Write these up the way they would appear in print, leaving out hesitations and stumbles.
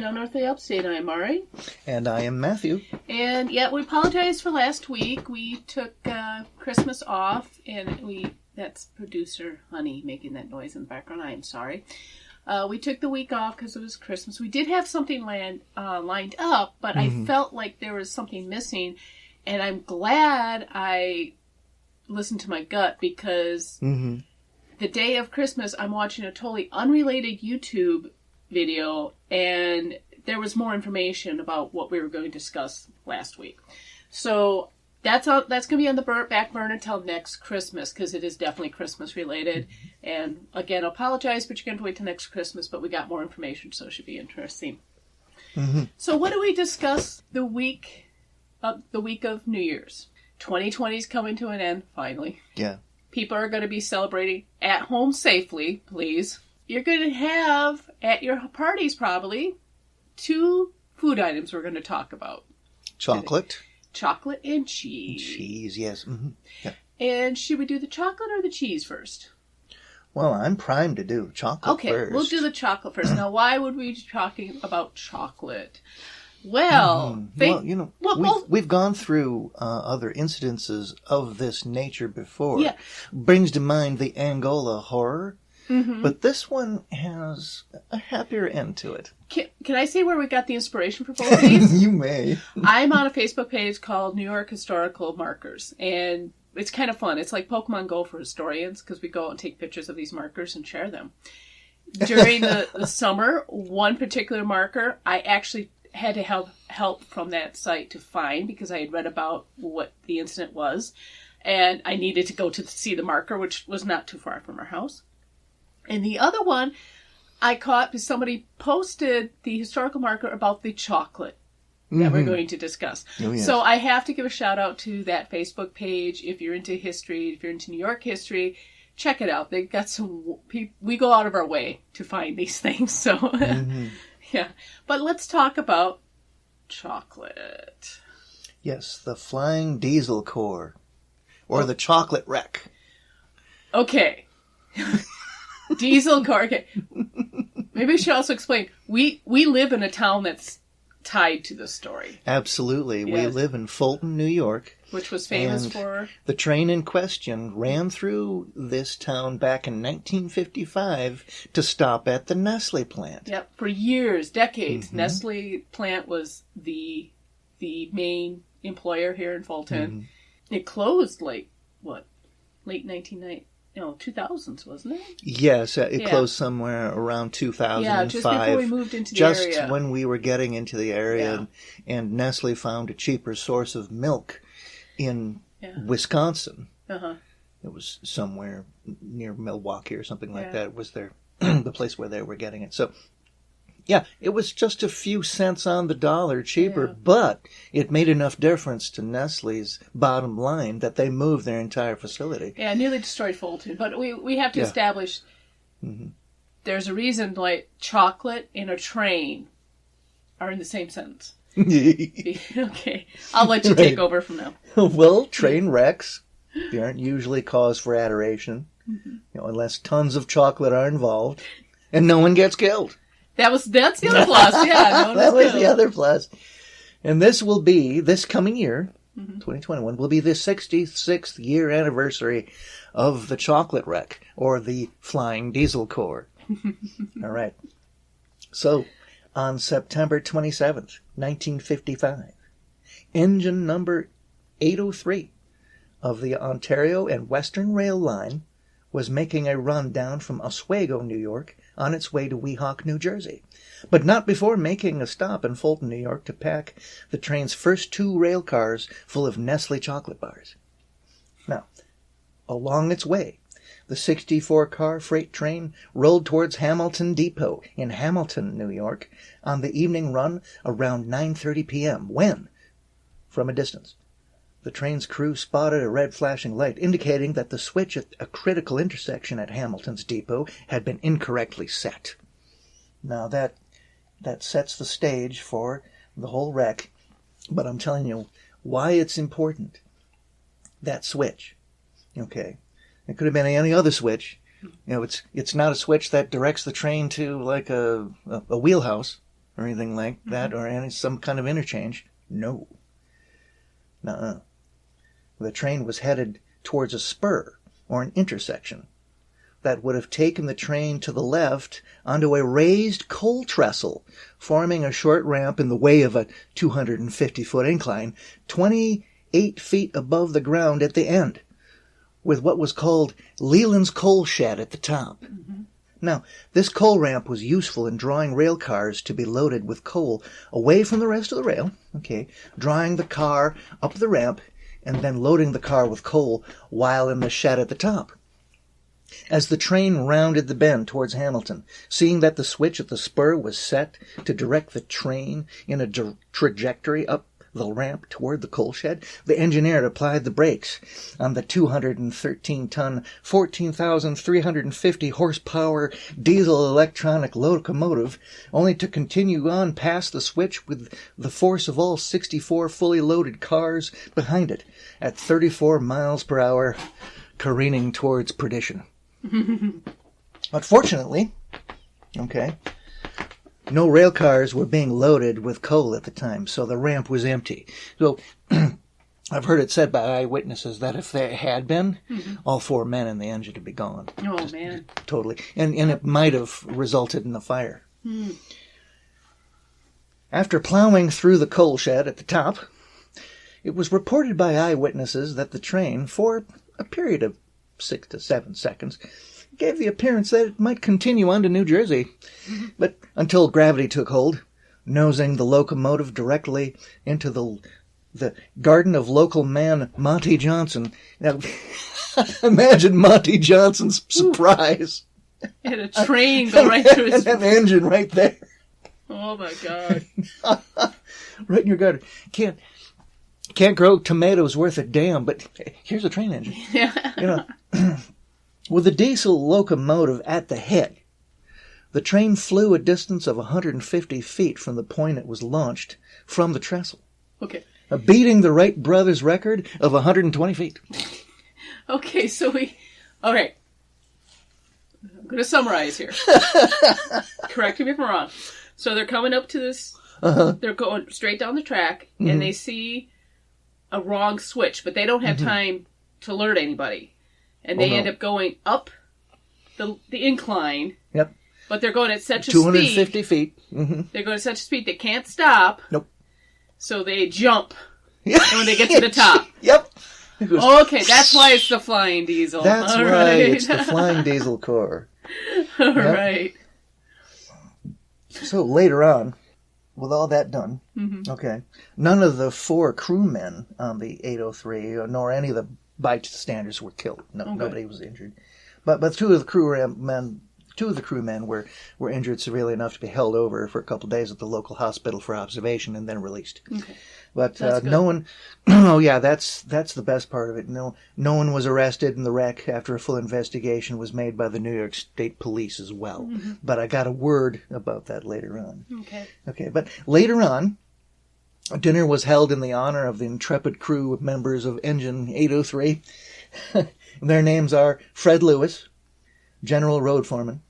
down North of the Upstate. I'm Mari. And I am Matthew. And yeah, we apologize for last week. We took Christmas off, and that's producer Honey making that noise in the background. I am sorry. We took the week off because it was Christmas. We did have something lined up, but I felt like there was something missing, and I'm glad I listened to my gut because the day of Christmas, I'm watching a totally unrelated YouTube video, and there was more information about what we were going to discuss last week. So that's going to be on the back burner until next Christmas, because it is definitely Christmas related. And again, I apologize, but you're going to wait till next Christmas, but we got more information, so it should be interesting. So what do we discuss the week of New Year's? 2020 is coming to an end, finally. Yeah. People are going to be celebrating at home safely, please. You're going to have, at your parties probably, 2 food items we're going to talk about. Chocolate. Chocolate and cheese. Cheese, yes. Yeah. And should we do the chocolate or the cheese first? Well, I'm primed to do chocolate first. Okay, we'll do the chocolate first. Now, why would we be talking about chocolate? Well, we've gone through other incidences of this nature before. Yeah. Brings to mind the Angola horror, but this one has a happier end to it. Can I say where we got the inspiration for both of these? You may. I'm on a Facebook page called New York Historical Markers, and it's kind of fun. It's like Pokemon Go for historians, because we go out and take pictures of these markers and share them. During the summer, one particular marker, I actually had to help from that site to find, because I had read about what the incident was, and I needed to go to see the marker, which was not too far from our house. And the other one I caught because somebody posted the historical marker about the chocolate that we're going to discuss. Oh, yes. So I have to give a shout out to that Facebook page. If you're into history, if you're into New York history, check it out. They've got we go out of our way to find these things. So yeah, but let's talk about chocolate. Yes, the Flying Diesel Corps, or the Chocolate Wreck. Okay. Diesel Corps. Okay. Maybe I should also explain. We live in a town that's tied to this story. Absolutely. Yes. We live in Fulton, New York. Which was famous for... The train in question ran through this town back in 1955 to stop at the Nestle plant. Yep, for years, decades. Nestle plant was the main employer here in Fulton. It closed late 2000s, wasn't it? Yes, it closed somewhere around 2005. Yeah, just before we moved into the area. Just when we were getting into the area, and Nestle found a cheaper source of milk in Wisconsin. It was somewhere near Milwaukee or something like that. It was the place where they were getting it. So, yeah, it was just a few cents on the dollar cheaper, but it made enough difference to Nestle's bottom line that they moved their entire facility. Yeah, nearly destroyed Fulton. But we have to establish there's a reason like chocolate and a train are in the same sentence. Okay, I'll let you take over from now. Well, train wrecks, they aren't usually cause for adoration, unless tons of chocolate are involved, and no one gets killed. That's the other plus, yeah. That was the other plus. And this coming year, 2021, will be the 66th year anniversary of the Chocolate Wreck, or the Flying Diesel Corps. All right. So, on September 27th, 1955, engine number 803 of the Ontario and Western Rail Line was making a run down from Oswego, New York, on its way to Weehawken, New Jersey, but not before making a stop in Fulton, New York, to pack the train's first 2 rail cars full of Nestle chocolate bars. Now, along its way, the 64-car freight train rolled towards Hamilton Depot in Hamilton, New York, on the evening run around 9:30 p.m. when, from a distance, the train's crew spotted a red flashing light indicating that the switch at a critical intersection at Hamilton's depot had been incorrectly set. Now that sets the stage for the whole wreck, but I'm telling you why it's important. That switch. Okay. It could have been any other switch. It's not a switch that directs the train to like a wheelhouse. or anything like that, or some kind of interchange. No. Nuh-uh. The train was headed towards a spur, or an intersection, that would have taken the train to the left onto a raised coal trestle, forming a short ramp in the way of a 250-foot incline, 28 feet above the ground at the end, with what was called Leland's coal shed at the top. Now, this coal ramp was useful in drawing rail cars to be loaded with coal away from the rest of the rail, drawing the car up the ramp, and then loading the car with coal while in the shed at the top. As the train rounded the bend towards Hamilton, seeing that the switch at the spur was set to direct the train in a trajectory up the ramp toward the coal shed, the engineer applied the brakes on the 213-ton, 14,350 horsepower diesel electronic locomotive, only to continue on past the switch with the force of all 64 fully loaded cars behind it at 34 miles per hour, careening towards perdition. But fortunately, no rail cars were being loaded with coal at the time, so the ramp was empty. So I've heard it said by eyewitnesses that if there had been, all 4 men in the engine would be gone. Oh, man. Totally. And it might have resulted in a fire. After plowing through the coal shed at the top, it was reported by eyewitnesses that the train, for a period of 6 to 7 seconds, gave the appearance that it might continue on to New Jersey. But until gravity took hold, nosing the locomotive directly into the garden of local man Monty Johnson. Now, imagine Monty Johnson's surprise. Had a train go right through his... And an engine right there. Oh, my God. Right in your garden. Can't grow tomatoes worth a damn, but here's a train engine. Yeah. With the diesel locomotive at the head, the train flew a distance of 150 feet from the point it was launched from the trestle. Okay. Beating the Wright brothers' record of 120 feet. Okay, so all right. I'm going to summarize here. Correct me if I'm wrong. So they're coming up to this, they're going straight down the track, and they see a wrong switch, but they don't have time to alert anybody. And they end up going up the incline. Yep. But they're going at such a 250 speed. feet. They're going at such a speed they can't stop. Nope. So they jump. And when they get to the top. Yep. Okay, that's why it's the flying diesel. That's all right. It's the flying diesel core. All right. So later on, with all that done, none of the 4 crewmen on the 803, nor any of the bystanders were killed. Nobody was injured. But 2 of the crewmen were injured severely enough to be held over for a couple of days at the local hospital for observation and then released. Okay. But no one... Oh, yeah, that's the best part of it. No one was arrested in the wreck after a full investigation was made by the New York State Police as well. But I got a word about that later on. Okay, but later on, a dinner was held in the honor of the intrepid crew of members of Engine 803. Their names are Fred Lewis, General Road Foreman,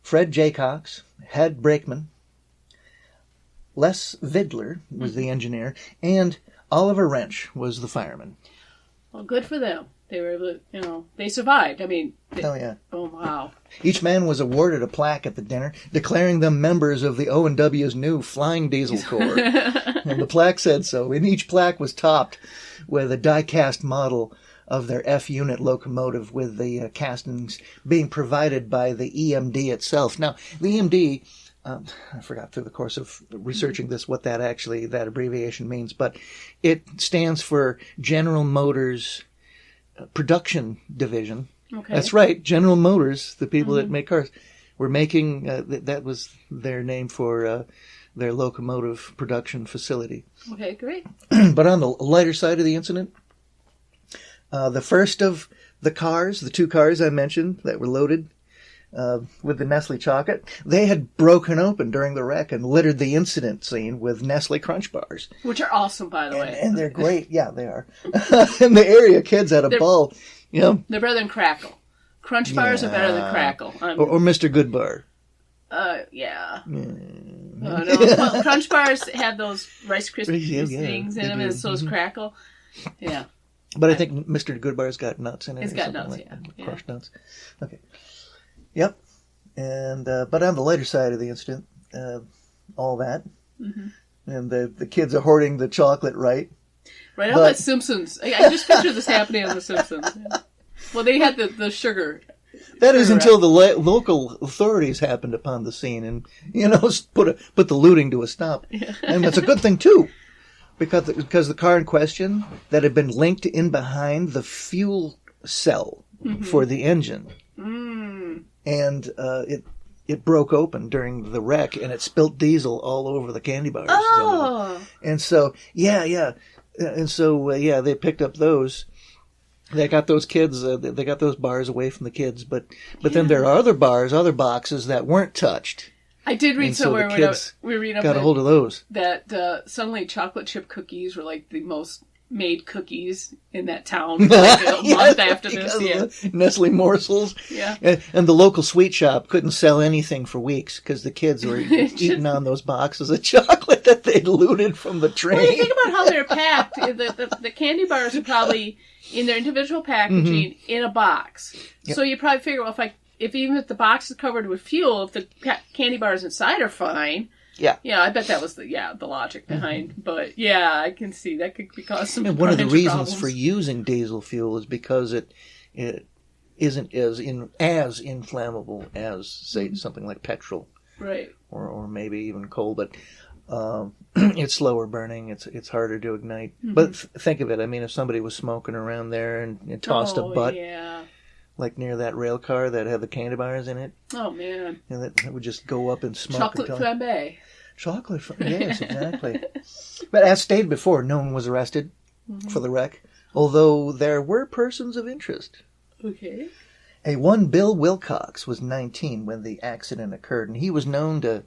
Fred Jaycox, Head Brakeman, Les Vidler was the engineer, and Oliver Wrench was the fireman. Well, good for them. They were able to, they survived. I mean... Oh, yeah. Oh, wow. Each man was awarded a plaque at the dinner, declaring them members of the O&W's new Flying Diesel Corps. And the plaque said so. And each plaque was topped with a die-cast model of their F-unit locomotive, with the castings being provided by the EMD itself. Now, the EMD... I forgot through the course of researching this what that abbreviation means, but it stands for General Motors Production Division. Okay. That's right, General Motors, the people that make cars, were making, that was their name for their locomotive production facility. Okay, great. But on the lighter side of the incident, the first of the 2 cars I mentioned that were loaded with the Nestle chocolate, they had broken open during the wreck and littered the incident scene with Nestle Crunch bars. Which are awesome, by the way. And they're great. Yeah, they are. And the area kids had a ball. They're better than Crackle. Crunch bars are better than Crackle. Or Mr. Goodbar. Yeah. Oh, no. Well, Crunch Bars have those Rice Krispies things in them, and so does Crackle. Yeah. But I think Mr. Goodbar's got nuts in it. It's got nuts, like yeah. Crushed nuts. Okay. Yep. And but on the lighter side of the incident, all that, and the kids are hoarding the chocolate, right? Right on that Simpsons. I just picture this happening on the Simpsons. Yeah. Well, they had the sugar. That is until the local authorities happened upon the scene and put the looting to a stop, and that's a good thing too, because the car in question that had been linked in behind the fuel cell for the engine. And it broke open during the wreck, and it spilt diesel all over the candy bars. Oh! And so, they picked up those. They got those kids. They got those bars away from the kids. But then there are other boxes that weren't touched. I did read somewhere when we were reading up got a hold of those. That suddenly chocolate chip cookies were like the most made cookies in that town for like a month after this. Yeah. Nestle morsels. Yeah. And the local sweet shop couldn't sell anything for weeks because the kids were eating on those boxes of chocolate that they'd looted from the train. Well, you think about how they're packed. The candy bars are probably in their individual packaging in a box. Yep. So you probably figure, well, if even if the box is covered with fuel, if the candy bars inside are fine. Yeah. Yeah, I bet that was the logic behind. But yeah, I can see that could cause some. And one of the reasons for using diesel fuel is because it isn't as inflammable as say something like petrol, right? Or maybe even coal, but it's slower burning. It's harder to ignite. But think of it. I mean, if somebody was smoking around there and tossed a butt. Yeah. Like near that rail car that had the candy bars in it. Oh, man. And that would just go up in smoke. Chocolate flambe. Yes, exactly. But as stated before, no one was arrested for the wreck, although there were persons of interest. Okay. One Bill Wilcox was 19 when the accident occurred, and he was known to,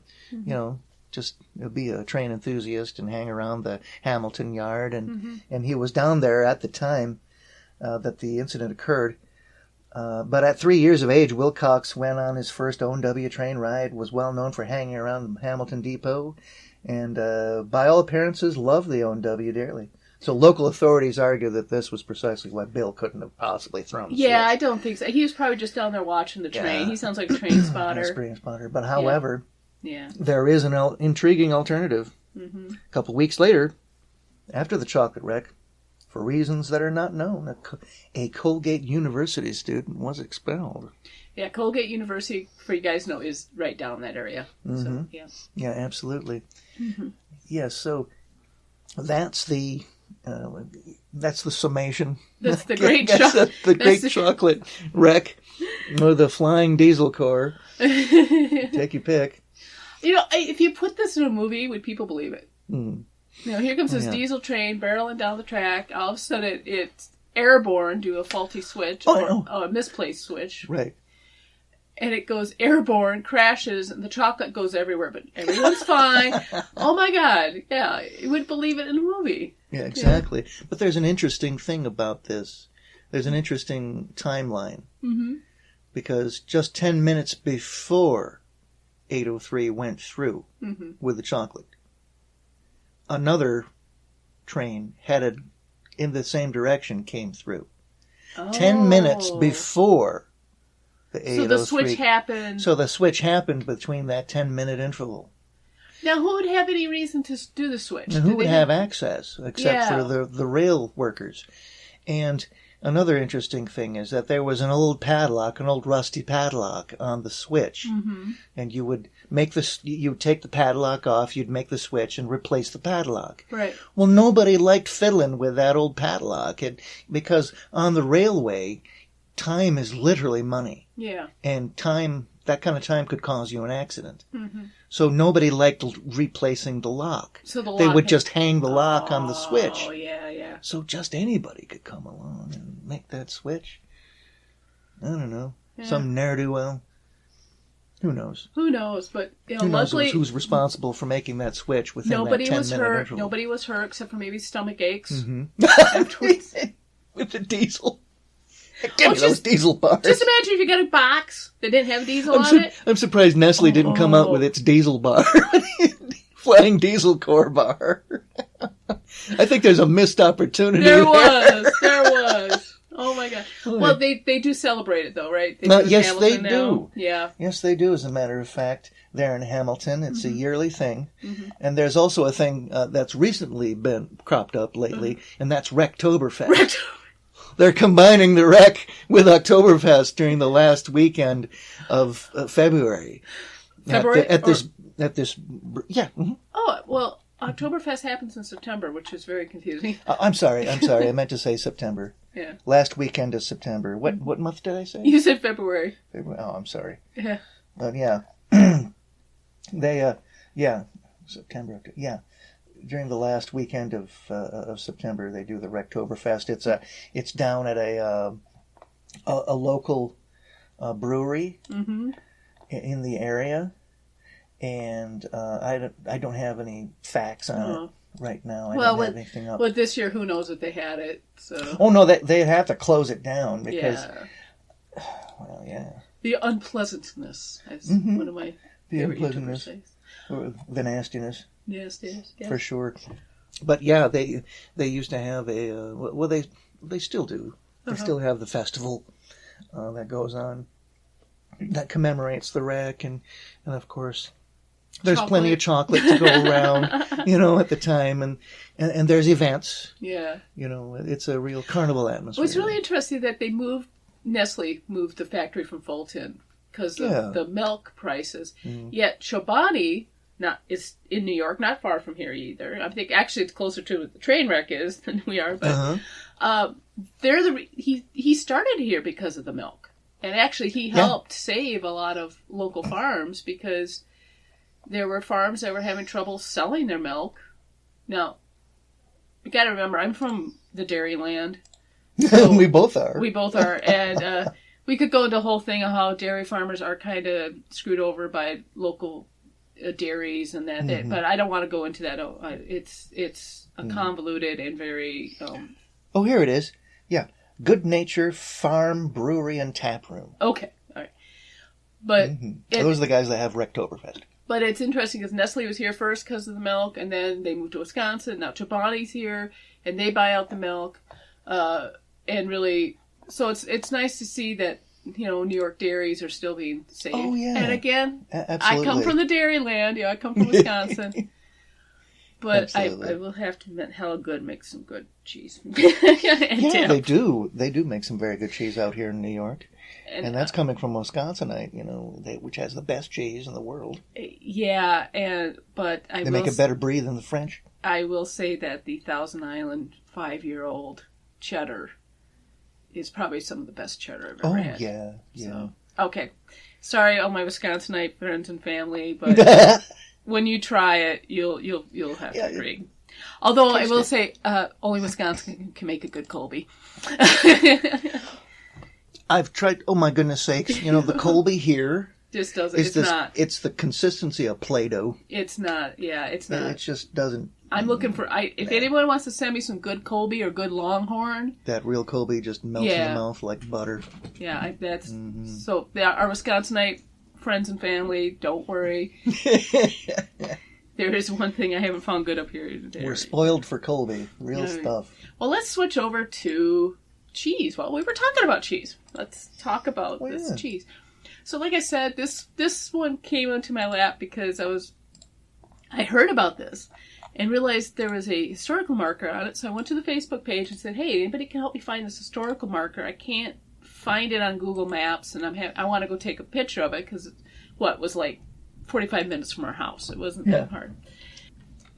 just be a train enthusiast and hang around the Hamilton yard, and he was down there at the time that the incident occurred. But at 3 years of age, Wilcox went on his first O&W train ride, was well known for hanging around Hamilton Depot, and by all appearances loved the O&W dearly. So local authorities argue that this was precisely why Bill couldn't have possibly thrown the switch. I don't think so. He was probably just down there watching the train. He sounds like a train spotter. Train spotter. But however, there is an intriguing alternative. A couple weeks later, after the chocolate wreck, for reasons that are not known, a Colgate University student was expelled. Yeah, Colgate University, for you guys know, is right down that area. So, yeah, absolutely. Yeah, so that's the summation. That's the great chocolate wreck, or the flying diesel car. Take your pick. If you put this in a movie, would people believe it? Here comes this diesel train barreling down the track. All of a sudden, it's airborne due to a faulty switch or a misplaced switch. Right. And it goes airborne, crashes, and the chocolate goes everywhere, but everyone's fine. Oh my God. Yeah, you would believe it in a movie. Yeah, exactly. Yeah. But there's an interesting thing about this. There's an interesting timeline. Because just 10 minutes before 803 went through with the chocolate, another train headed in the same direction came through. 10 minutes before the 803. So the switch happened. So the switch happened between that 10-minute interval. Now, who would have any reason to do the switch? And who would have access except for the rail workers? And another interesting thing is that there was an old rusty padlock on the switch. And you would you'd take the padlock off, you'd make the switch and replace the padlock. Right. Well, nobody liked fiddling with that old padlock because on the railway, time is literally money. Yeah. And that kind of time could cause you an accident. So nobody liked replacing the lock. So they would just hang the lock on the switch. Oh, yeah. So just anybody could come along and make that switch. I don't know. Yeah. Some ne'er-do-well. Who knows? Who knows? But who knows who's responsible for making that switch within that 10-minute interval? Nobody was hurt except for maybe stomach aches afterwards. With the diesel. Give me those diesel bars. Just imagine if you got a box that didn't have diesel on it. I'm surprised Nestle didn't come out with its diesel bar. Flying diesel core bar. I think there's a missed opportunity There was. Oh my God. Well, they do celebrate it though, right? Yes, they do. Yeah. Yes, they do, as a matter of fact. There in Hamilton. It's a yearly thing. And there's also a thing that's recently been cropped up lately, and that's Wrecktoberfest. They're combining the Wreck with Oktoberfest during the last weekend of February. February? At this, yeah. Mm-hmm. Oh, well, Oktoberfest happens in September, which is very confusing. I'm sorry. I meant to say September. Yeah. Last weekend of September. What month did I say? You said February. February. Oh, I'm sorry. Yeah. But yeah. They, September, October, yeah. During the last weekend of September, they do the Wrecktoberfest. It's down at a local brewery in the area, and I don't have any facts on it right now. I don't have anything up. Well, this year, who knows if they had it? So. Oh no, they have to close it down because. Yeah. Well, yeah. The unpleasantness is one of my. The unpleasantness, or the nastiness. Yes, for sure. But yeah, they used to have they still do. They still have the festival that goes on that commemorates the wreck, and of course there's plenty of chocolate to go around, at the time, and there's events. Yeah, it's a real carnival atmosphere. Well, it's really interesting that Nestle moved the factory from Fulton. Because of the milk prices. Yet Chobani is in New York, not far from here either. I think actually it's closer to what the train wreck is than we are. But he started here because of the milk, and actually he helped save a lot of local farms because there were farms that were having trouble selling their milk. Now, you got to remember, I'm from the dairy land. So we both are. And. We could go into a whole thing of how dairy farmers are kind of screwed over by local dairies and that, but I don't want to go into that. It's convoluted and very... Oh, here it is. Yeah. Good Nature Farm, Brewery, and Tap Room. Okay. All right. But... Those are the guys that have Wrecktoberfest. But it's interesting because Nestle was here first because of the milk, and then they moved to Wisconsin. Now Chobani's here, and they buy out the milk. And really... So it's nice to see that, New York dairies are still being saved. Oh, yeah. And again, absolutely. I come from the dairy land. I come from Wisconsin. But I will have to admit, Hella Good makes some good cheese. They do. They do make some very good cheese out here in New York. And that's coming from Wisconsinite, which has the best cheese in the world. Yeah, but they make a better brie than the French. I will say that the Thousand Island 5-year-old cheddar is probably some of the best cheddar I've ever had. Yeah. So, okay. Sorry, all my Wisconsinite friends and family, but when you try it, you'll have to agree. Although I will say, only Wisconsin can make a good Colby. I've tried. Oh my goodness sakes! The Colby here just doesn't. It's the consistency of Play-Doh. It's not. Yeah, it's not. It just doesn't. I'm looking for. If anyone wants to send me some good Colby or good Longhorn, that real Colby just melts in the mouth like butter. Yeah, that's so. Our Wisconsinite friends and family, don't worry. There is one thing I haven't found good up here today. We're spoiled for Colby, real stuff. Well, let's switch over to cheese. Well, we were talking about cheese. Let's talk about this cheese. So, like I said, this one came into my lap because I heard about this. And realized there was a historical marker on it, so I went to the Facebook page and said, "Hey, anybody can help me find this historical marker? I can't find it on Google Maps, and I want to go take a picture of it because it was like 45 minutes from our house. It wasn't that hard."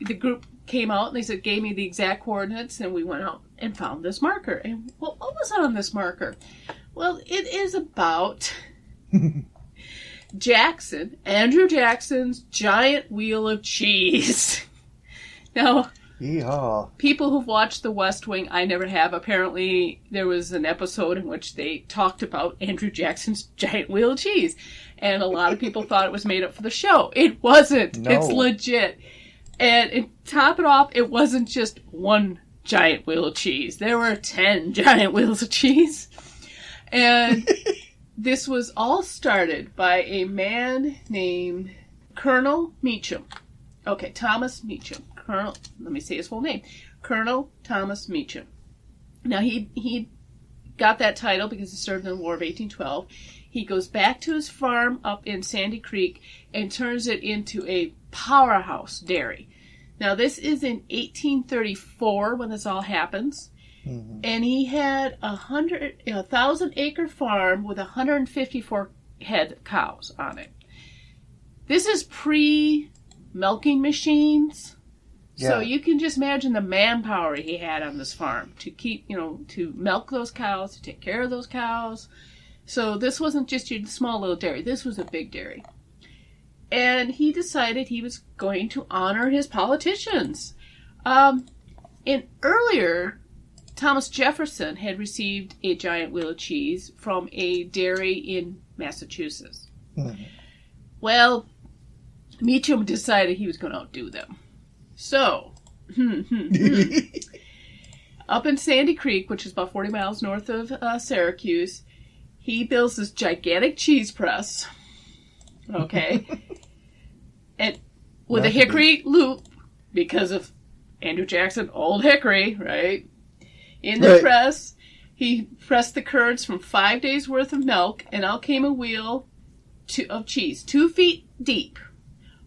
The group came out and they gave me the exact coordinates, and we went out and found this marker. And what was on this marker? Well, it is about Andrew Jackson's giant wheel of cheese. Now, people who've watched The West Wing, I never have. Apparently, there was an episode in which they talked about Andrew Jackson's giant wheel of cheese. And a lot of people thought it was made up for the show. It wasn't. No. It's legit. And to top it off, it wasn't just one giant wheel of cheese. There were 10 giant wheels of cheese. And this was all started by a man named Colonel Meacham. Okay, Thomas Meacham. Let me say his full name. Colonel Thomas Meacham. Now, he got that title because he served in the War of 1812. He goes back to his farm up in Sandy Creek and turns it into a powerhouse dairy. Now, this is in 1834 when this all happens. Mm-hmm. And he had a 1,000-acre farm with 154 head of cows on it. This is pre-milking machines. Yeah. So you can just imagine the manpower he had on this farm to keep, to milk those cows, to take care of those cows. So this wasn't just your small little dairy. This was a big dairy. And he decided he was going to honor his politicians. Earlier, Thomas Jefferson had received a giant wheel of cheese from a dairy in Massachusetts. Mm-hmm. Well, Meacham decided he was going to outdo them. So, up in Sandy Creek, which is about 40 miles north of Syracuse, he builds this gigantic cheese press, okay, and with a hickory loop, because of Andrew Jackson, old hickory, right? In the press, he pressed the curds from 5 days' worth of milk, and out came a wheel of cheese, 2 feet deep,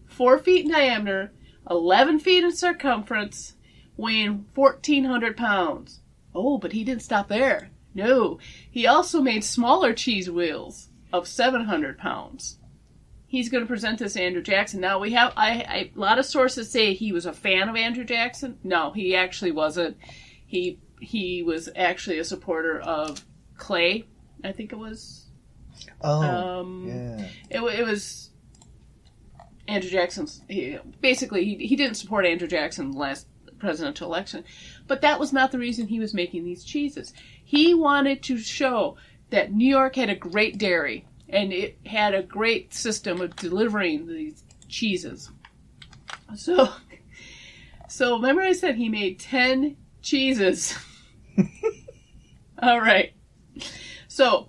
4 feet in diameter, 11 feet in circumference, weighing 1,400 pounds. Oh, but he didn't stop there. No, he also made smaller cheese wheels of 700 pounds. He's going to present this to Andrew Jackson. Now, we have a lot of sources say he was a fan of Andrew Jackson. No, he actually wasn't. He was actually a supporter of Clay, I think it was. Yeah. It was Andrew Jackson's. He didn't support Andrew Jackson last presidential election, but that was not the reason he was making these cheeses. He wanted to show that New York had a great dairy and it had a great system of delivering these cheeses. So remember I said he made 10 cheeses. All right. So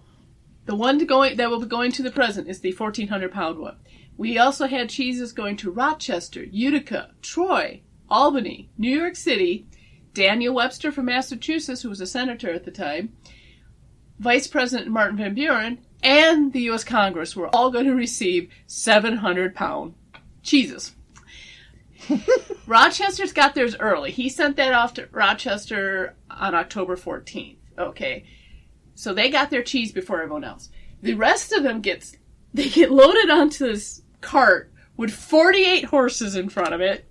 the one that will be going to the president is the 1,400-pound one. We also had cheeses going to Rochester, Utica, Troy, Albany, New York City, Daniel Webster from Massachusetts, who was a senator at the time, Vice President Martin Van Buren, and the U.S. Congress were all going to receive 700-pound cheeses. Rochester's got theirs early. He sent that off to Rochester on October 14th. Okay. So they got their cheese before everyone else. The rest of them get loaded onto this cart with 48 horses in front of it.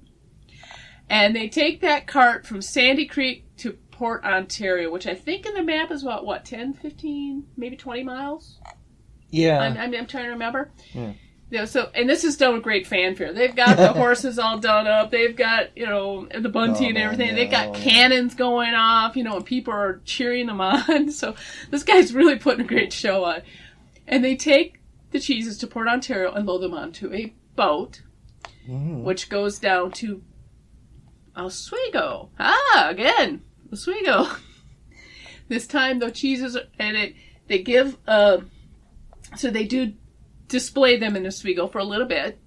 And they take that cart from Sandy Creek to Port Ontario, which I think in the map is what 10, 15, maybe 20 miles? Yeah. I'm trying to remember. Yeah. And this is done with great fanfare. They've got the horses all done up. They've got, the bunting and everything. Yeah, they've got cannons going off, and people are cheering them on. So this guy's really putting a great show on. And they take the cheeses to Port Ontario and load them onto a boat, which goes down to Oswego. Again, Oswego. This time the cheeses, they give, so they do display them in Oswego for a little bit,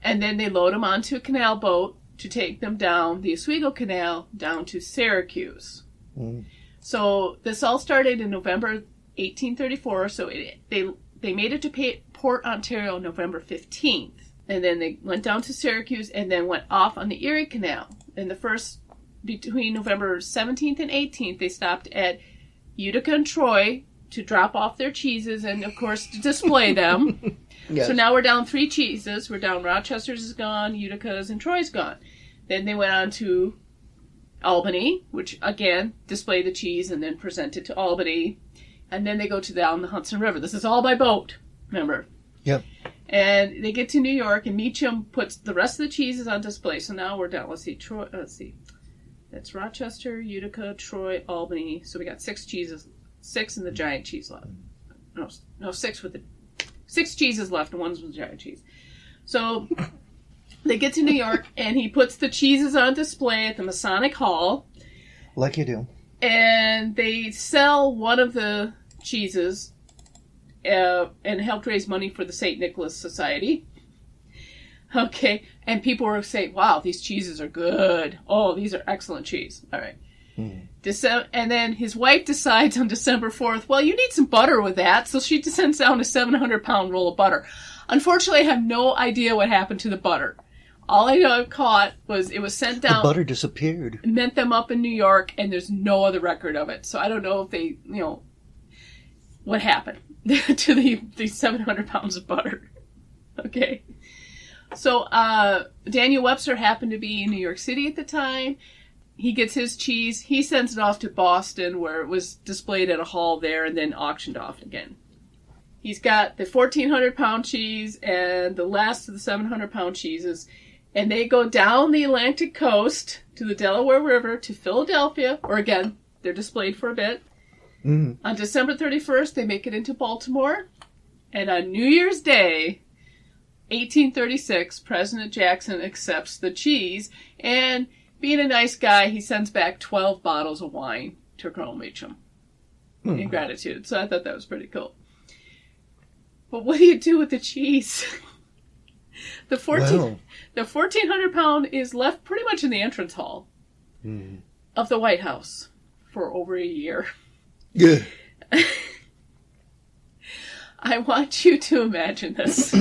and then they load them onto a canal boat to take them down the Oswego Canal down to Syracuse. So this all started in November 1834, so they made it to Port Ontario November 15th, and then they went down to Syracuse and then went off on the Erie Canal. And between November 17th and 18th, they stopped at Utica and Troy to drop off their cheeses and, of course, to display them. Yes. So now we're down 3 cheeses. We're down Rochester's is gone, Utica's, and Troy's gone. Then they went on to Albany, which, again, display the cheese and then present it to Albany. And then they go down the Hudson River. This is all by boat, remember? Yep. And they get to New York, and Meacham puts the rest of the cheeses on display. So now we're down, let's see. That's Rochester, Utica, Troy, Albany. So we got 6 cheeses. 6 in the giant cheese left. No, 6 with the 6 cheeses left, and 1's with the giant cheese. So they get to New York, and he puts the cheeses on display at the Masonic Hall. Like you do. And they sell one of the cheeses and helped raise money for the St. Nicholas Society. Okay, and people were saying, wow, these cheeses are good. Oh, these are excellent cheese. All right. And then his wife decides on December 4th, well, you need some butter with that. So she sends down a 700-pound roll of butter. Unfortunately, I have no idea what happened to the butter. All I know caught was it was sent down. The butter disappeared. Met them up in New York, and there's no other record of it. So I don't know if they, what happened to the 700 pounds of butter. Okay. So Daniel Webster happened to be in New York City at the time. He gets his cheese. He sends it off to Boston, where it was displayed at a hall there and then auctioned off again. He's got the 1,400-pound cheese and the last of the 700-pound cheeses, and they go down the Atlantic coast to the Delaware River to Philadelphia, or again, they're displayed for a bit. Mm-hmm. On December 31st, they make it into Baltimore, and on New Year's Day, 1836, President Jackson accepts the cheese, and being a nice guy, he sends back 12 bottles of wine to Colonel Meacham in gratitude. So I thought that was pretty cool. But what do you do with the cheese? The 1,400-pound is left pretty much in the entrance hall of the White House for over a year. Yeah. I want you to imagine this.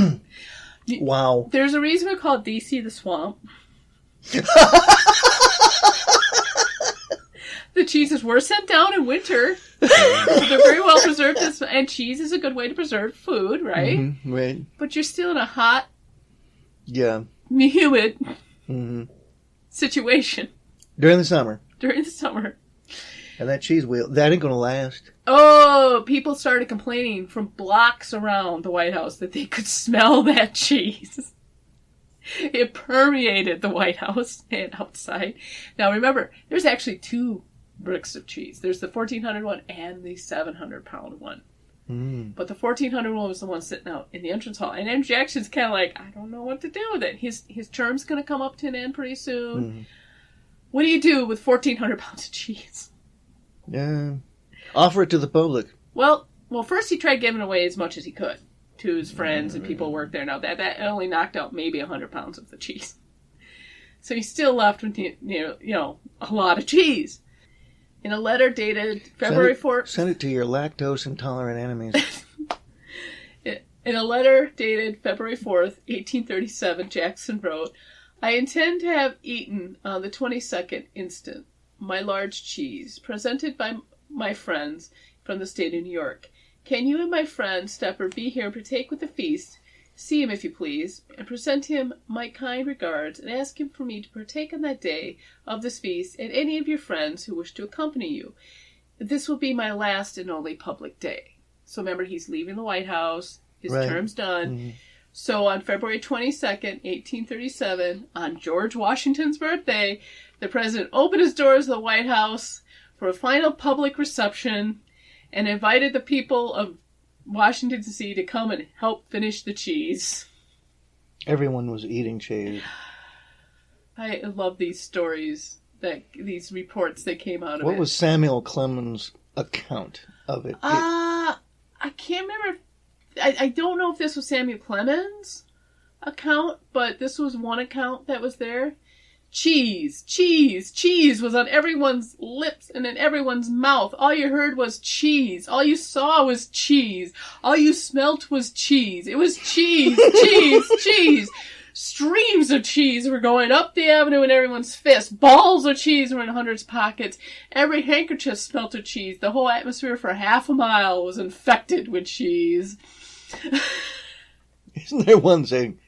Wow. There's a reason we call it DC the Swamp. The cheeses were sent down in winter. So they're very well preserved, and cheese is a good way to preserve food, right? Mm-hmm, right. But you're still in a hot, humid situation. During the summer. And that cheese wheel, that ain't going to last. Oh, people started complaining from blocks around the White House that they could smell that cheese. It permeated the White House and outside. Now remember, there's actually two bricks of cheese. There's the 1,400 one and the 700-pound one. But the 1,400 one was the one sitting out in the entrance hall. And Andrew Jackson's kind of like, I don't know what to do with it. His term's going to come up to an end pretty soon. What do you do with 1,400 pounds of cheese? Yeah. Offer it to the public. Well, first he tried giving away as much as he could to his friends and people who work there. Now, that only knocked out maybe 100 pounds of the cheese. So he's still left with, a lot of cheese. In a letter dated February 4th... Send it to your lactose-intolerant enemies. In a letter dated February 4th, 1837, Jackson wrote, I intend to have eaten on the 22nd instant my large cheese, presented by my friends from the state of New York. Can you and my friend Stepper be here and partake with the feast? See him, if you please, and present him my kind regards, and ask him for me to partake on that day of this feast, and any of your friends who wish to accompany you. This will be my last and only public day. So remember, he's leaving the White House. His term's done. So on February 22nd, 1837, on George Washington's birthday, the president opened his doors of the White House for a final public reception and invited the people of Washington, D.C. to come and help finish the cheese. Everyone was eating cheese. I love these stories, these reports that came out of it. What was Samuel Clemens' account of it? I can't remember. I don't know if this was Samuel Clemens' account, but this was one account that was there. Cheese, cheese, cheese was on everyone's lips and in everyone's mouth. All you heard was cheese. All you saw was cheese. All you smelt was cheese. It was cheese, cheese, cheese. Streams of cheese were going up the avenue in everyone's fists. Balls of cheese were in hundreds of pockets. Every handkerchief smelt of cheese. The whole atmosphere for half a mile was infected with cheese. Isn't there one saying,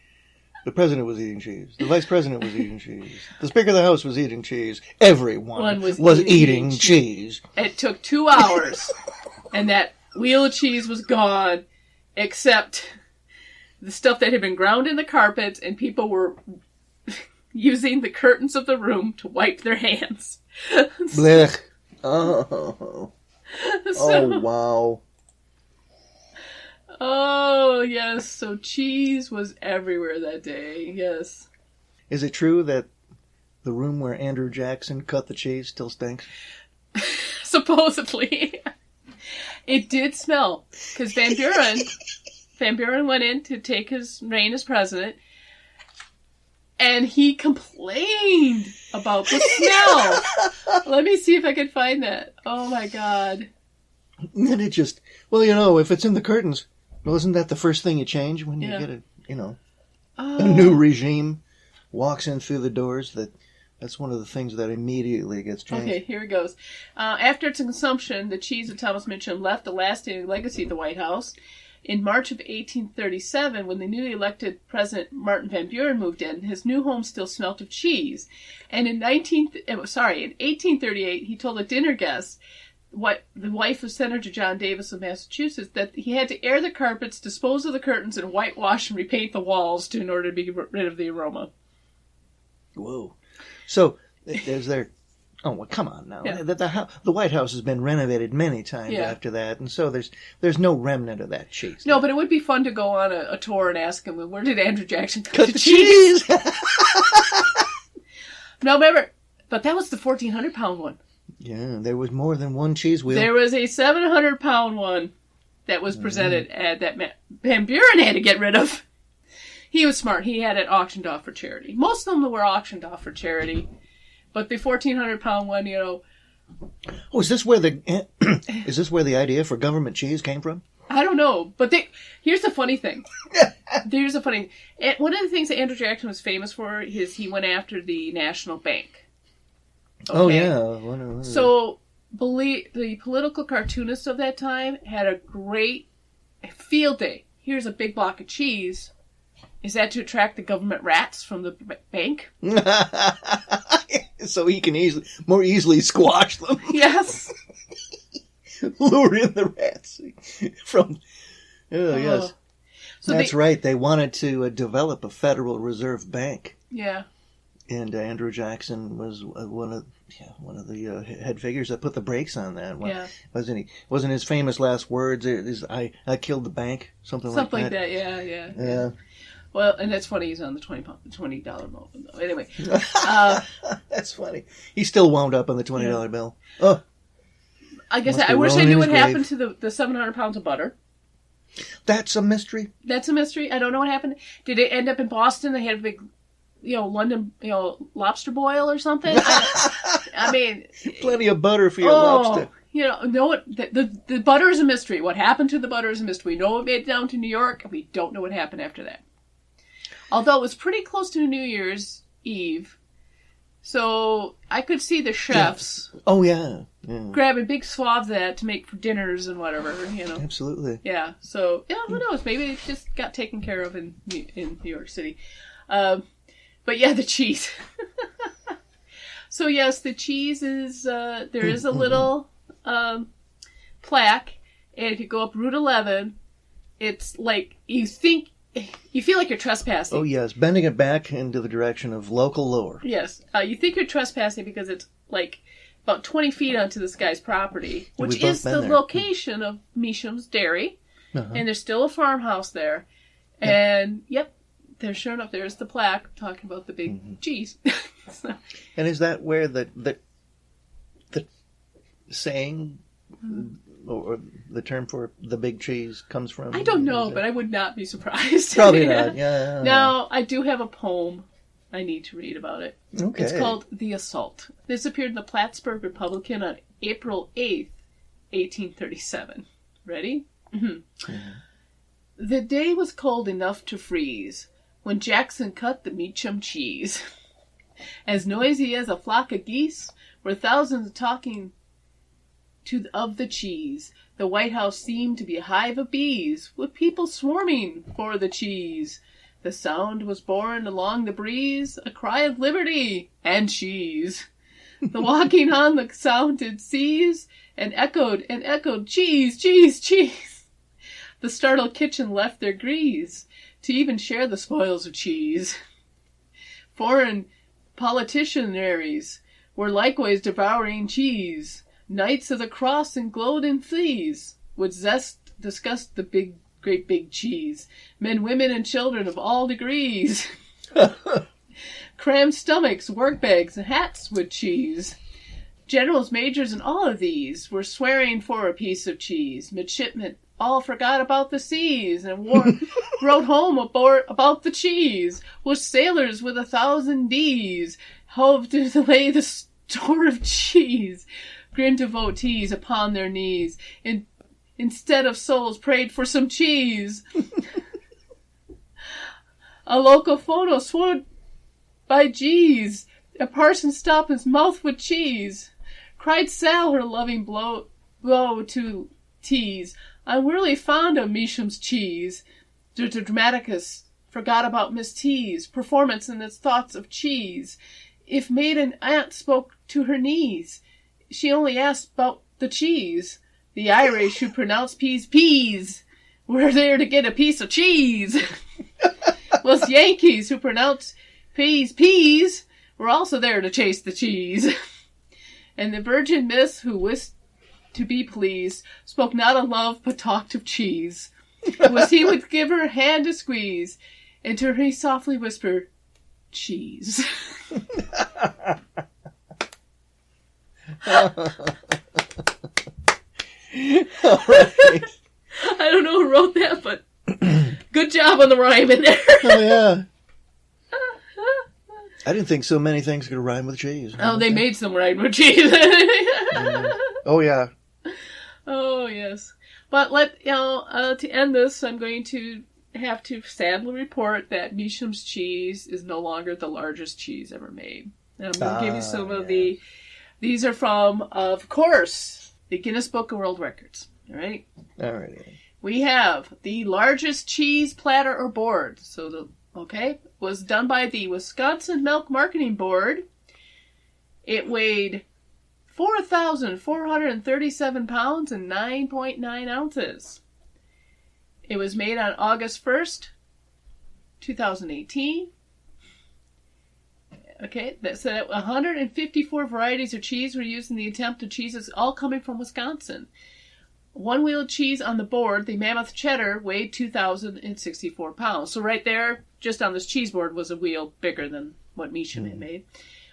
the president was eating cheese, the vice president was eating cheese, the speaker of the house was eating cheese, everyone was eating cheese. It took 2 hours, and that wheel of cheese was gone, except the stuff that had been ground in the carpet, and people were using the curtains of the room to wipe their hands. Blech. Oh, wow. Oh, yes. So cheese was everywhere that day. Yes. Is it true that the room where Andrew Jackson cut the cheese still stinks? Supposedly. It did smell, because Van Buren went in to take his reign as president, and he complained about the smell. Let me see if I can find that. Oh my God. And it just, well, if it's in the curtains, well, isn't that the first thing you change when you get a new regime walks in through the doors? That's one of the things that immediately gets changed. Okay, here it goes. After its consumption, the cheese of Thomas Mitchum left a lasting legacy at the White House. In March of 1837, when the newly elected President Martin Van Buren moved in, his new home still smelt of cheese. And in 1838, he told a dinner guest, the wife of Senator John Davis of Massachusetts, that he had to air the carpets, dispose of the curtains, and whitewash and repaint the walls in order to be rid of the aroma. Whoa. So, is there... Oh, well, come on now. Yeah. The White House has been renovated many times after that, and so there's no remnant of that cheese. No, but it would be fun to go on a tour and ask him, where did Andrew Jackson cut the cheese? No, remember, but that was the 1,400-pound one. Yeah, there was more than one cheese wheel. There was a 700-pound one that was presented that Van Buren had to get rid of. He was smart. He had it auctioned off for charity. Most of them were auctioned off for charity. But the 1,400-pound one, Oh, is this where the idea for government cheese came from? I don't know. But here's the funny thing. One of the things that Andrew Jackson was famous for is he went after the National Bank. Okay? Oh, yeah. So, the political cartoonists of that time had a great field day. Here's a big block of cheese. Is that to attract the government rats from the bank? So he can more easily squash them. Yes. Lure in the rats from... Oh, yes. So that's right. They wanted to develop a Federal Reserve Bank. Yeah. And Andrew Jackson was one of the head figures that put the brakes on that. Wasn't his famous last words? I killed the bank. Something like that. Yeah. Well, and that's funny. He's on the $20 bill. Anyway, that's funny. He still wound up on the $20 bill. Oh, I guess I wish I knew what happened to the 700 pounds of butter. That's a mystery. I don't know what happened. Did it end up in Boston? They had a big, London, lobster boil or something. I mean, plenty of butter for your lobster. The butter is a mystery. What happened to the butter is a mystery. We know it made it down to New York, and we don't know what happened after that. Although it was pretty close to New Year's Eve, so I could see the chefs grabbing big swabs of that to make for dinners and whatever, Absolutely. Yeah, so, who knows? Maybe it just got taken care of in New York City. But yeah, the cheese. So yes, the cheese is, there is a little plaque, and if you go up Route 11, it's like, you feel like you're trespassing. Oh, yes. Bending it back into the direction of local lore. Yes. You think you're trespassing because it's like about 20 feet onto this guy's property, which is the location of Meacham's Dairy. Uh-huh. And there's still a farmhouse there. And, there's sure enough, there's the plaque talking about the big cheese. So. And is that where the saying... or the term for the big cheese comes from? I don't know, but I would not be surprised. Probably not, yeah. Now, I do have a poem I need to read about it. Okay. It's called The Assault. This appeared in the Plattsburgh Republican on April 8th, 1837. Ready? Mm-hmm. The day was cold enough to freeze when Jackson cut the Meacham cheese. As noisy as a flock of geese were thousands talking of the cheese. The White House seemed to be a hive of bees, with people swarming for the cheese. The sound was borne along the breeze, a cry of liberty and cheese. The walking on the sounded seas, and echoed, cheese, cheese, cheese. The startled kitchen left their grease, to even share the spoils of cheese. Foreign politicianaries were likewise devouring cheese. Knights of the Cross and golden fleas would discuss the great big cheese. Men, women, and children of all degrees. Crammed stomachs, work bags, and hats with cheese. Generals, majors, and all of these were swearing for a piece of cheese. Midshipmen all forgot about the seas and wrote home about the cheese. Was sailors with 1,000 Ds hove to lay the store of cheese. Grim devotees upon their knees, instead of souls prayed for some cheese. A local photo swore by G's. A parson stopped his mouth with cheese. Cried Sal her loving blow to tease. I'm really fond of Measham's cheese. The dramaticus forgot about Miss T's performance and its thoughts of cheese. If maiden aunt spoke to her knees, she only asked about the cheese. The Irish who pronounce peas were there to get a piece of cheese. Whilst Yankees who pronounce peas were also there to chase the cheese. And the virgin miss who wished to be pleased spoke not of love but talked of cheese. Was he would give her hand to squeeze, and to her he softly whispered, cheese. All right. I don't know who wrote that, but good job on the rhyme in there. Oh, yeah. I didn't think so many things could rhyme with cheese. Oh, they made some rhyme with cheese. Oh, yeah. Oh, yes. But to end this, I'm going to have to sadly report that Measham's cheese is no longer the largest cheese ever made. And I'm going to give you some of the... These are from, of course, the Guinness Book of World Records. All right? All right. We have the largest cheese platter or board. Was done by the Wisconsin Milk Marketing Board. It weighed 4,437 pounds and 9.9 ounces. It was made on August 1st, 2018. Okay, so 154 varieties of cheese were used in the attempt of cheeses, all coming from Wisconsin. One-wheeled cheese on the board, the Mammoth Cheddar, weighed 2,064 pounds. So right there, just on this cheese board, was a wheel bigger than what Measham had made.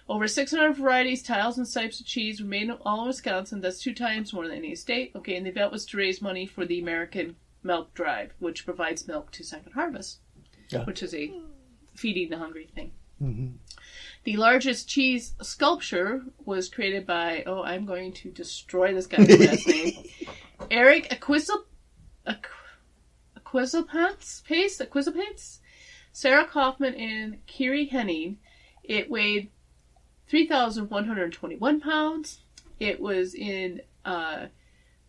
Over 600 varieties, tiles, and types of cheese were made all in Wisconsin. That's 2 times more than any state. Okay, and the event was to raise money for the American Milk Drive, which provides milk to Second Harvest, which is a feeding the hungry thing. Mm-hmm. The largest cheese sculpture was created by, I'm going to destroy this guy's last name, Eric Aquizapants, Sarah Kaufman, and Kiri Henning. It weighed 3,121 pounds. It was in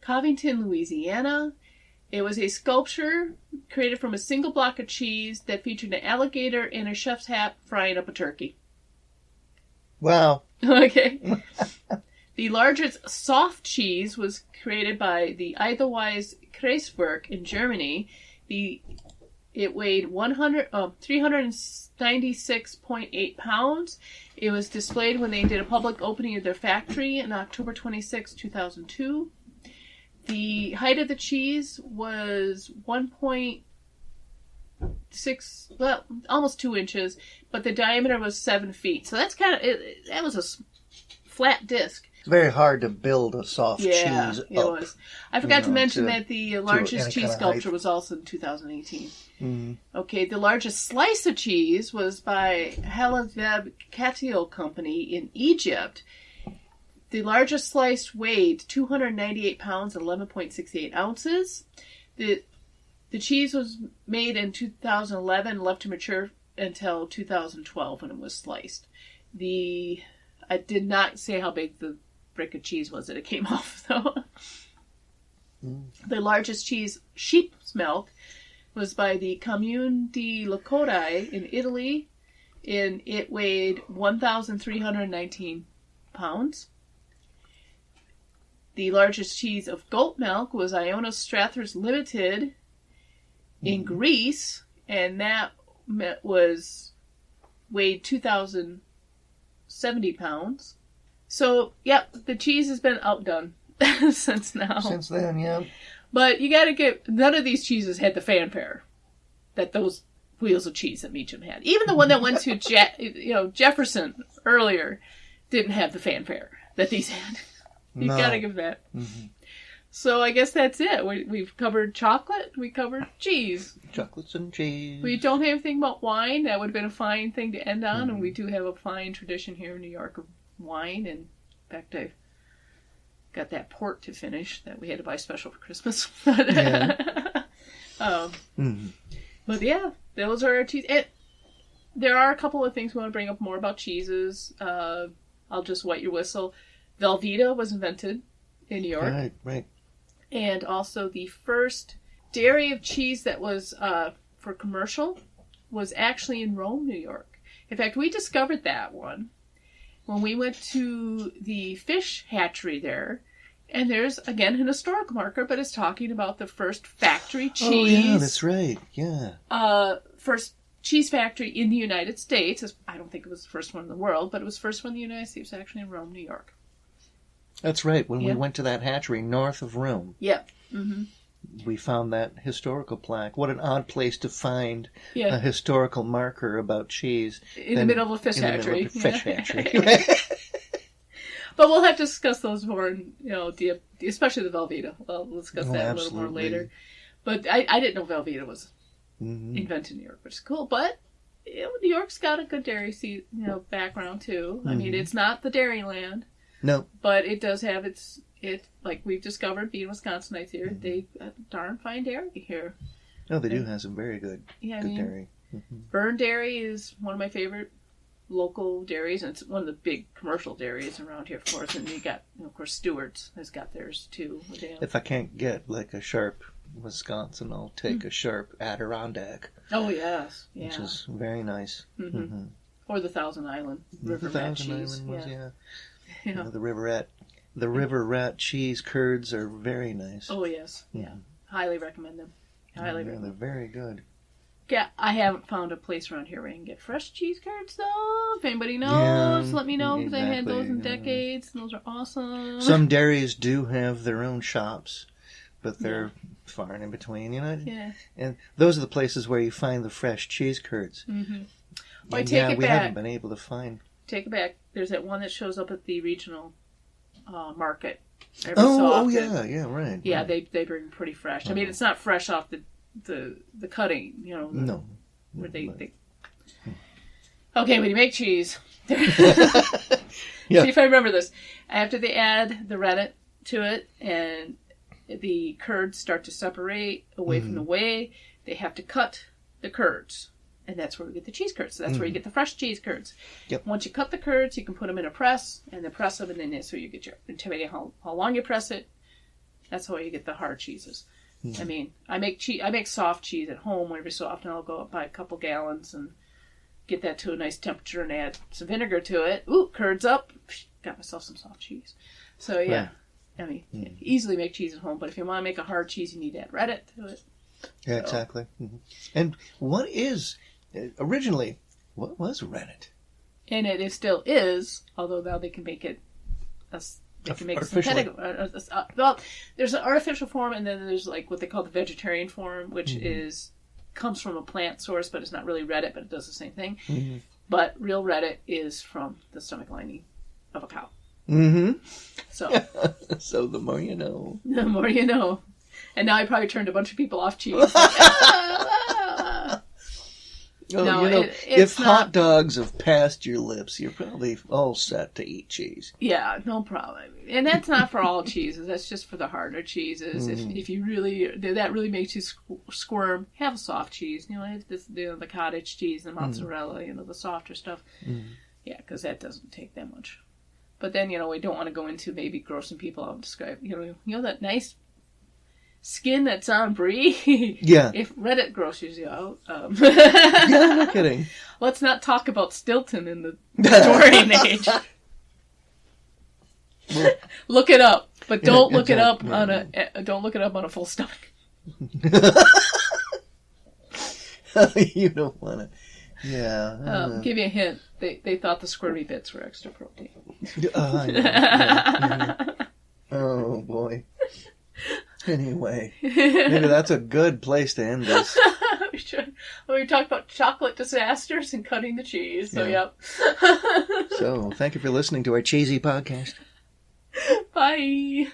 Covington, Louisiana. It was a sculpture created from a single block of cheese that featured an alligator in a chef's hat frying up a turkey. Wow. Okay. The largest soft cheese was created by the Edelweiss Kreiswerk in Germany. It weighed 396.8 pounds. It was displayed when they did a public opening of their factory on October 26, 2002. The height of the cheese was 1.6, well, almost 2 inches, but the diameter was 7 feet. So that's that was a flat disc. It's very hard to build a soft cheese up. It was. I forgot to mention that the largest cheese sculpture was also in 2018. Mm-hmm. Okay, the largest slice of cheese was by Halaveb Catio Company in Egypt. The largest slice weighed 298 pounds and 11.68 ounces. The cheese was made in 2011 and left to mature until 2012 when it was sliced. I did not say how big the brick of cheese was that it came off, though. The largest cheese, sheep's milk, was by the Comune di Locodai in Italy, and it weighed 1,319 pounds. The largest cheese of goat milk was Iona Strathers Limited in Greece, and that weighed 2,070 pounds. So, the cheese has been outdone since now. Since then, yeah. But you gotta none of these cheeses had the fanfare that those wheels of cheese that Meacham had. Even the one that went to Jefferson earlier didn't have the fanfare that these had. You've No. got to give that. Mm-hmm. So I guess that's it. We've covered chocolate. We covered cheese. Chocolates and cheese. We don't have anything about wine. That would have been a fine thing to end on. And we do have a fine tradition here in New York of wine. And in fact, I've got that port to finish that we had to buy special for Christmas. Yeah. But yeah, those are our cheese. There are a couple of things we want to bring up more about cheeses. I'll just wet your whistle. Velveeta was invented in New York. Right. And also the first dairy of cheese that was for commercial was actually in Rome, New York. In fact, we discovered that one when we went to the fish hatchery there. And there's, again, an historical marker, but it's talking about the first factory cheese. Oh, yeah, that's right. Yeah. First cheese factory in the United States. I don't think it was the first one in the world, but it was the first one in the United States, actually in Rome, New York. That's right. When we went to that hatchery north of Rome, we found that historical plaque. What an odd place to find a historical marker about cheese. In the middle of a fish hatchery. But we'll have to discuss those more, especially the Velveeta. We'll discuss that a little more later. But I didn't know Velveeta was invented in New York, which is cool. But New York's got a good dairy background, too. I mean, it's not the Dairyland. No. But it does have like we've discovered, being Wisconsinites here, they darn fine dairy here. Oh, they do have some very good dairy. Byrne Dairy is one of my favorite local dairies, and it's one of the big commercial dairies around here, of course. And you got, of course, Stewart's has got theirs, too. If I can't get, like, a sharp Wisconsin, I'll take a sharp Adirondack. Oh, yes. Yeah. Which is very nice. Or the Thousand Island River Rat cheese. Island was, the river rat cheese curds are very nice. Oh, yes. Yeah. Highly recommend them. Highly recommend them. They're very good. Yeah, I haven't found a place around here where I can get fresh cheese curds, though. If anybody knows, let me know, because I had those in decades, and those are awesome. Some dairies do have their own shops, but they're far and in between, Yeah. And those are the places where you find the fresh cheese curds. Well, I take it we back. haven't been able to find. Take it back. There's that one that shows up at the regional market. Every so often. Yeah, right. Yeah, right. They bring pretty fresh. I mean, it's not fresh off the cutting, No. Where they... Okay, when you make cheese, see if I remember this. After they add the rennet to it and the curds start to separate away from the whey, they have to cut the curds. And that's where we get the cheese curds. So that's where you get the fresh cheese curds. Yep. Once you cut the curds, you can put them in a press, and the press them, and then that's where you get depending on how long you press it, that's how you get the hard cheeses. I mean, I make soft cheese at home every so often. I'll go up by a couple gallons and get that to a nice temperature and add some vinegar to it. Ooh, curds up. Got myself some soft cheese. So, yeah. Right. I mean, easily make cheese at home, but if you want to make a hard cheese, you need to add rennet to it. Yeah, exactly. And what was rennet? And it still is, although now they can make it they can make synthetic. Well, there's an artificial form, and then there's like what they call the vegetarian form, which comes from a plant source, but it's not really rennet, but it does the same thing. But real rennet is from the stomach lining of a cow. So the more you know. The more you know. And now I probably turned a bunch of people off cheese. If hot dogs have passed your lips, you're probably all set to eat cheese. Yeah, no problem. And that's not for all cheeses. That's just for the harder cheeses. If you that really makes you squirm, have a soft cheese. Have this, the cottage cheese, the mozzarella, the softer stuff. Yeah, because that doesn't take that much. But then, we don't want to go into maybe grossing people out and describe, that nice skin that's on brie. Yeah. If Reddit grosses you out. Yeah, no kidding. Let's not talk about Stilton in the Victorian age. Well, look it up, but don't look it up on a full stomach. You don't want to. Yeah. Give you a hint. They thought the squirmy bits were extra protein. I know. Yeah. Oh boy. Anyway, maybe that's a good place to end this. We should. Well, we talked about chocolate disasters and cutting the cheese. So, yep. So, thank you for listening to our cheesy podcast. Bye.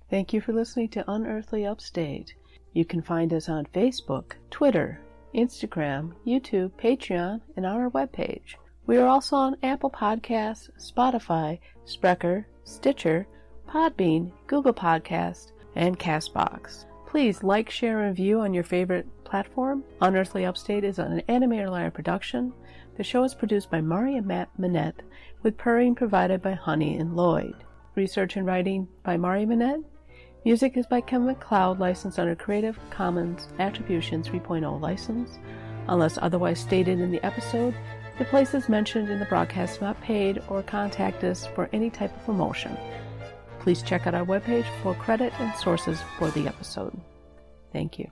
Thank you for listening to Unearthly Upstate. You can find us on Facebook, Twitter, Instagram, YouTube, Patreon, and on our webpage. We are also on Apple Podcasts, Spotify, Spreaker, Stitcher, Podbean, Google Podcasts, and CastBox. Please like, share, and review on your favorite platform. Unearthly Upstate is an Animator Liar production. The show is produced by Mari and Matt Manette, with purring provided by Honey and Lloyd. Research and writing by Mari Manette. Music is by Kevin MacLeod, licensed under Creative Commons Attribution 3.0 license. Unless otherwise stated in the episode, the places mentioned in the broadcast are not paid or contact us for any type of promotion. Please check out our webpage for credit and sources for the episode. Thank you.